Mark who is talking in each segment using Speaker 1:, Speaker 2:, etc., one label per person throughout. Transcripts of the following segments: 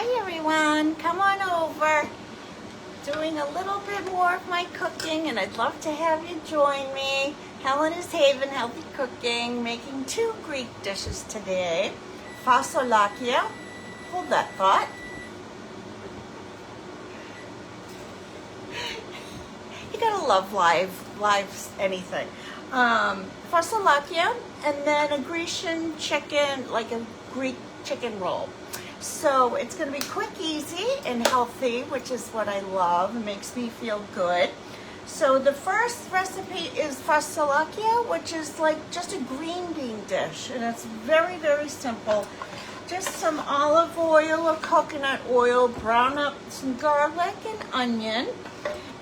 Speaker 1: Hi everyone, come on over. Doing a little bit more of my cooking and I'd love to have you join me. Helena's Haven Healthy Cooking, making two Greek dishes today. Fasolakia, hold that thought. You gotta love live anything. Fasolakia and then a Grecian chicken, like a Greek chicken roll. So it's going to be quick, easy, and healthy, which is what I love. It makes me feel good. So the first recipe is Fasolakia, which is like just a green bean dish. And it's very, very simple. Just some olive oil or coconut oil, brown up some garlic and onion.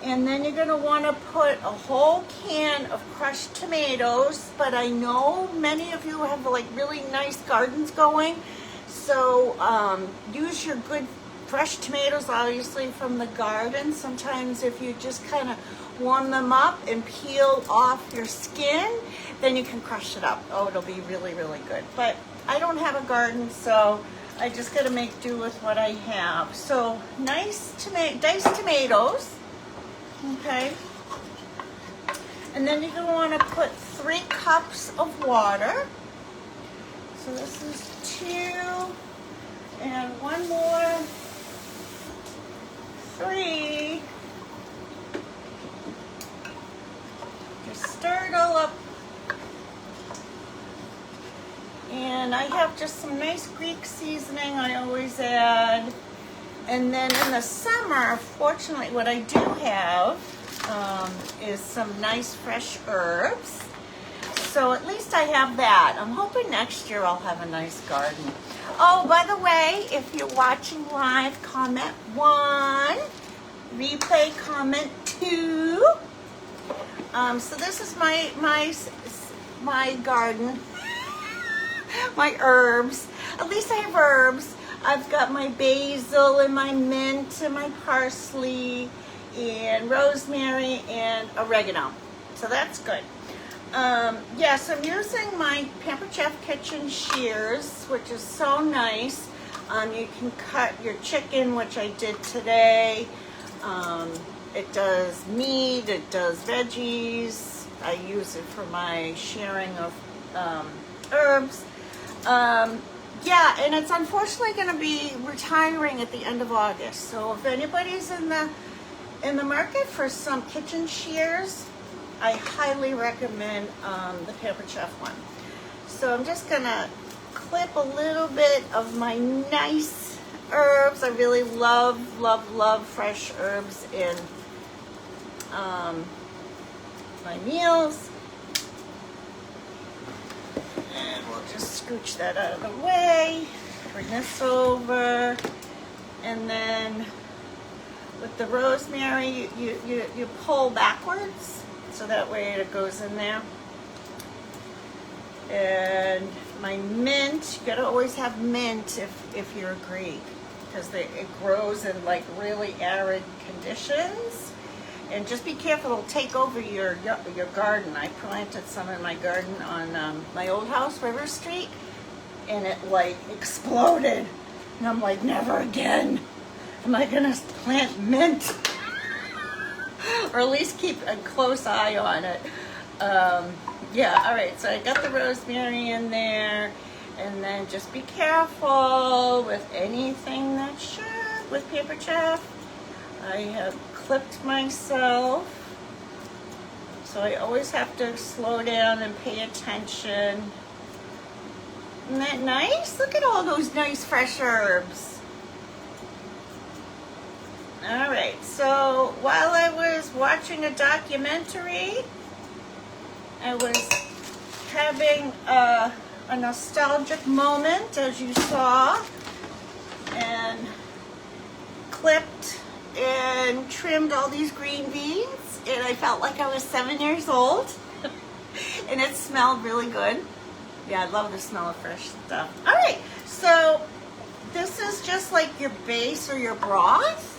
Speaker 1: And then you're going to want to put a whole can of crushed tomatoes. But I know many of you have like really nice gardens going. So use your good fresh tomatoes, obviously, from the garden. Sometimes if you just kind of warm them up and peel off your skin, then you can crush it up. Oh, it'll be really, really good. But I don't have a garden, so I just got to make do with what I have. So nice diced tomatoes, okay? And then you're going to want to put 3 cups of water. So this is 2, and 1 more, 3. Just stir it all up. And I have just some nice Greek seasoning I always add. And then in the summer, fortunately, what I do have is some nice fresh herbs. So at least I have that. I'm hoping next year I'll have a nice garden. Oh, by the way, if you're watching live, comment 1. Replay, comment 2. So this is my garden. My herbs. At least I have herbs. I've got my basil and my mint and my parsley and rosemary and oregano. So that's good. Yes, I'm using my Pampered Chef kitchen shears, which is so nice. You can cut your chicken, which I did today. It does meat, it does veggies. I use it for my sharing of herbs. Yeah, and it's unfortunately going to be retiring at the end of August. So if anybody's in the market for some kitchen shears, I highly recommend the Pampered Chef one. So I'm just gonna clip a little bit of my nice herbs. I really love fresh herbs in my meals. And we'll just scooch that out of the way. Bring this over. And then with the rosemary, you pull backwards. So that way it goes in there. And my mint, you gotta always have mint if you're Greek, because it grows in like really arid conditions. And just be careful, it'll take over your garden. I planted some in my garden on my old house, River Street, and it like exploded. And I'm like, never again am I gonna plant mint. Or at least keep a close eye on it. Yeah, all right, so I got the rosemary in there. And then just be careful with anything that's sharp with Pampered Chef. I have clipped myself. So I always have to slow down and pay attention. Isn't that nice? Look at all those nice fresh herbs. All right, so while I was watching a documentary, I was having a nostalgic moment, as you saw, and clipped and trimmed all these green beans, and I felt like I was 7 years old, and it smelled really good. Yeah, I love the smell of fresh stuff. All right, so this is just like your base or your broth.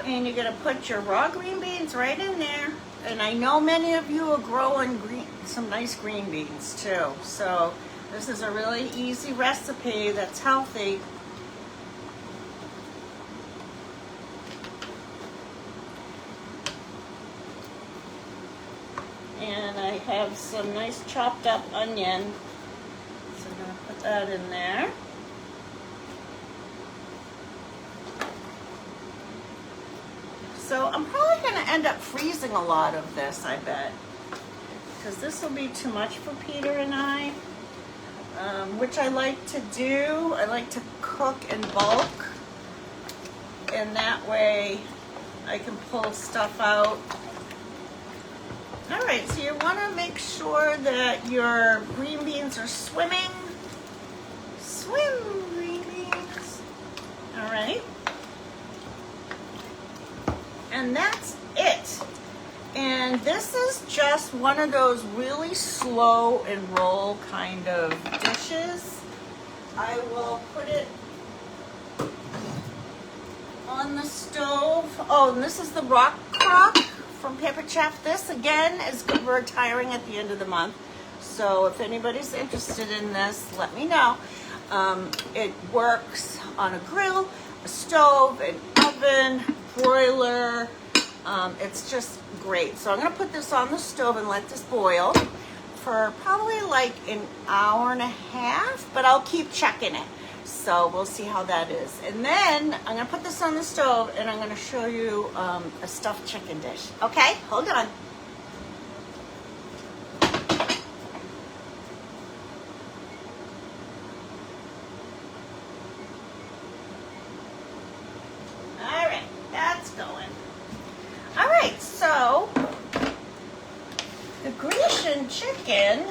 Speaker 1: And you're going to put your raw green beans right in there. And I know many of you are growing some nice green beans too. So this is a really easy recipe that's healthy. And I have some nice chopped up onion. So I'm gonna put that in there. So I'm probably gonna end up freezing a lot of this, I bet. Because this will be too much for Peter and I. Which I like to do. I like to cook in bulk. And that way I can pull stuff out. All right, so you want to make sure that your green beans are swimming. Swim, green beans. All right. And that's it. And this is just one of those really slow and roll kind of dishes. I will put it on the stove. Oh, and this is the rock crock from Paper Chef. This again is good for retiring at the end of the month. So if anybody's interested in this, let me know. It works on a grill, a stove, an oven, broiler. It's just great. So I'm gonna put this on the stove and let this boil for probably like an hour and a half, but I'll keep checking it. So we'll see how that is. And then I'm gonna put this on the stove and I'm gonna show you a stuffed chicken dish. Okay, hold on. All right, that's going. All right, so the Grecian chicken,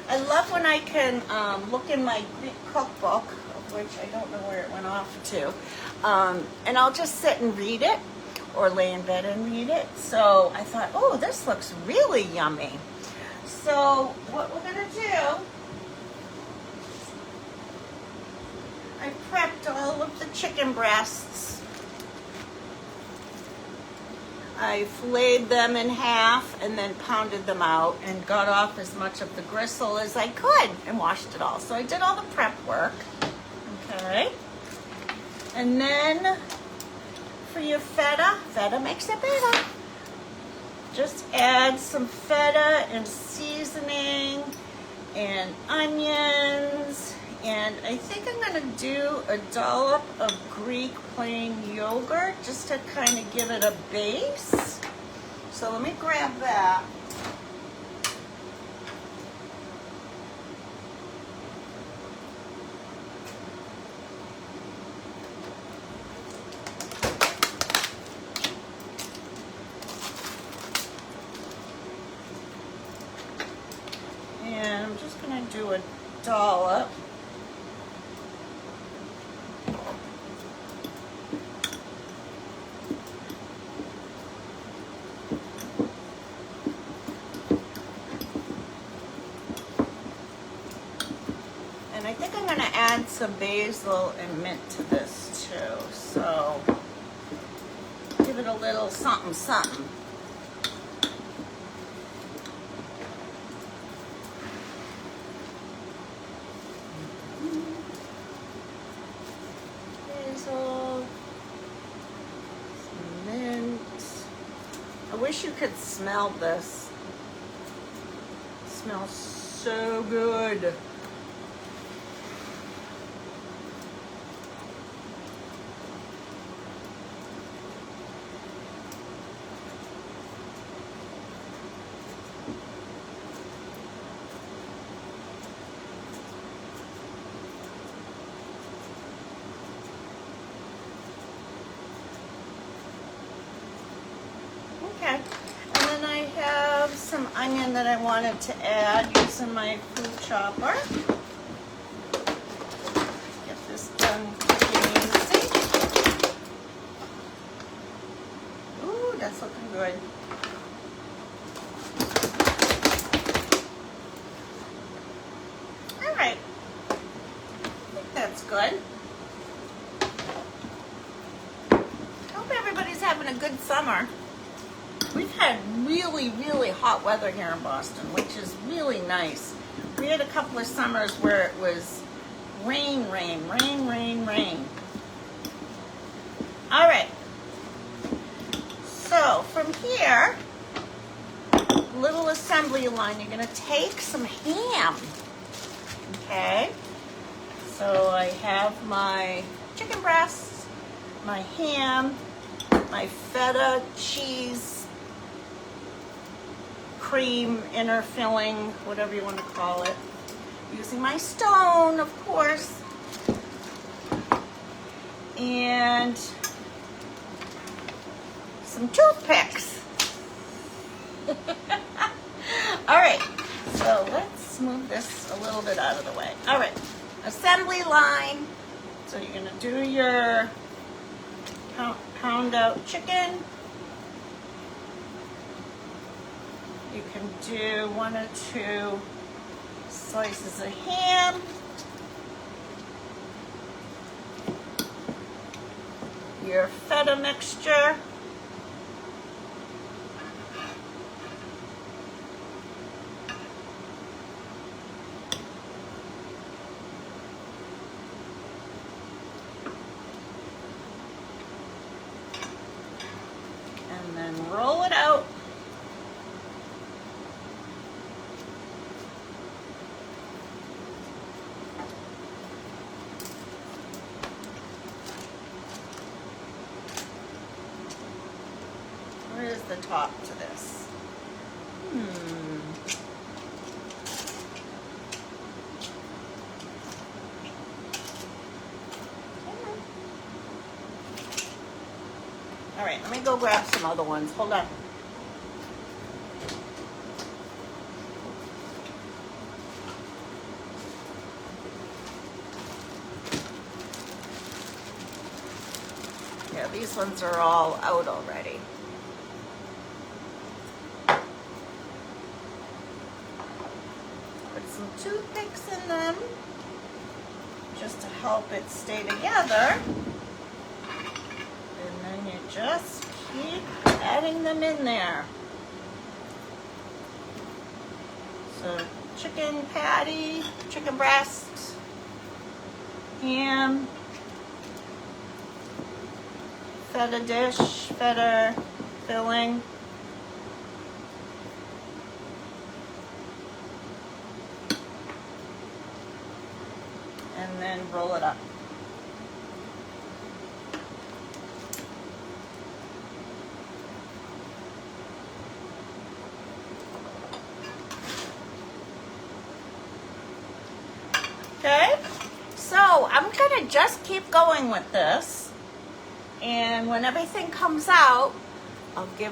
Speaker 1: I love when I can look in my Greek cookbook, of which I don't know where it went off to, and I'll just sit and read it or lay in bed and read it. So I thought, oh, this looks really yummy. So what we're gonna do, I prepped all of the chicken breasts. I filleted them in half and then pounded them out and got off as much of the gristle as I could and washed it all. So I did all the prep work. Okay. And then for your feta, feta makes it better. Just add some feta and seasoning and onions. And I think I'm going to do a dollop of Greek plain yogurt just to kind of give it a base. So let me grab that. And I'm just going to do a dollop. And I think I'm going to add some basil and mint to this too. So give it a little something, something. Basil, some mint. I wish you could smell this. It smells so good. Okay, and then I have some onion that I wanted to add using my food chopper. Get this done quick and easy. Ooh, that's looking good. All right, I think that's good. Hope everybody's having a good summer. We've had really, really hot weather here in Boston, which is really nice. We had a couple of summers where it was rain, rain, rain, rain, rain. All right. So from here, little assembly line. You're gonna take some ham, okay? So I have my chicken breasts, my ham, my feta cheese, cream, inner filling, whatever you want to call it. Using my stone, of course. And some toothpicks. All right, so let's move this a little bit out of the way. All right, assembly line. So you're gonna do your pound out chicken. You can do 1 or 2 slices of ham. Your feta mixture. And then roll it out. Where's the top to this? All right, let me go grab some other ones. Hold on. Yeah, these ones are all out already. Put some toothpicks in them just to help it stay together. And then you just keep adding them in there. So chicken patty, chicken breast, ham, feta dish, feta filling. And then roll it up. Okay, so I'm gonna just keep going with this, and when everything comes out,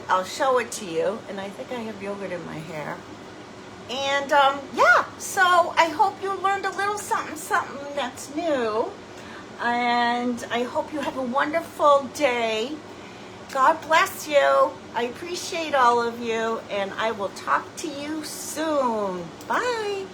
Speaker 1: I'll show it to you. And I think I have yogurt in my hair. And yeah, so I hope you learned a little something that's new. And I hope you have a wonderful day. God bless you. I appreciate all of you, and I will talk to you soon. Bye.